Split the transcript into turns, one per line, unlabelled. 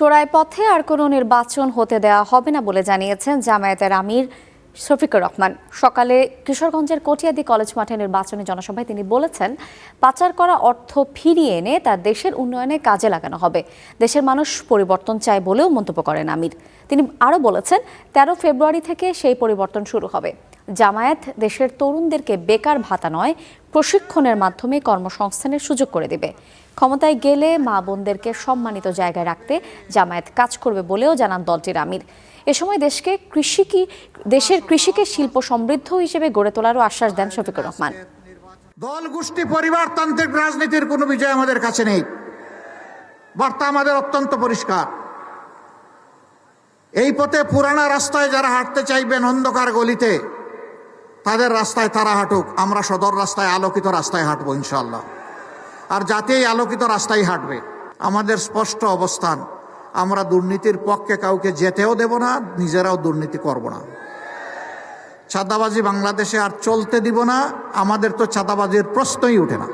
চোরাই পথে আর কোনো নির্বাচন হতে দেওয়া হবে না বলে জানিয়েছেন জামায়াতের আমির শফিকুর রহমান। সকালে কিশোরগঞ্জের কটিয়াদি কলেজ মাঠে নির্বাচনী জনসভায় তিনি বলেছেন, পাচার করা অর্থ ফিরিয়ে এনে তার দেশের উন্নয়নে কাজে লাগানো হবে। দেশের মানুষ পরিবর্তন চায় বলেও মন্তব্য করেন আমির। তিনি আরও বলেছেন, 13 ফেব্রুয়ারি থেকে সেই পরিবর্তন শুরু হবে। জামায়াত দেশের তরুণদেরকে বেকার ভাতা নয়, প্রশিক্ষণের মাধ্যমে কর্মসংস্থানের সুযোগ করে দেবে। ক্ষমতায় গেলে মা বোনদেরকে সম্মানিত জায়গায় রাখতে জামায়াত কাজ করবে বলেও জানান দলটির আমির। এ সময় দেশের কৃষিকে শিল্প সমৃদ্ধ হিসেবে গড়ে তোলারও আশ্বাস দেন শফিকুর রহমান।
দল গোষ্ঠী পরিবারতান্ত্রিক রাজনীতির কোনো বিজয় আমাদের কাছে নেই। বার্তা আমাদের অত্যন্ত পরিষ্কার। এই পথে পুরানা রাস্তায় যারা হাঁটতে চাইবেন অন্ধকার গলিতে, তাদের রাস্তায় তারা হাঁটুক। আমরা সদর রাস্তায়, আলোকিত রাস্তায় হাঁটবো ইনশাল্লাহ। আর জাতি এই আলোকিত রাস্তায় হাঁটবে। আমাদের স্পষ্ট অবস্থান, আমরা দুর্নীতির পক্ষে কাউকে যেতেও দেব না, নিজেরাও দুর্নীতি করব না। চাঁদাবাজি বাংলাদেশে আর চলতে দিব না। আমাদের তো চাঁদাবাজির প্রশ্নই ওঠে না।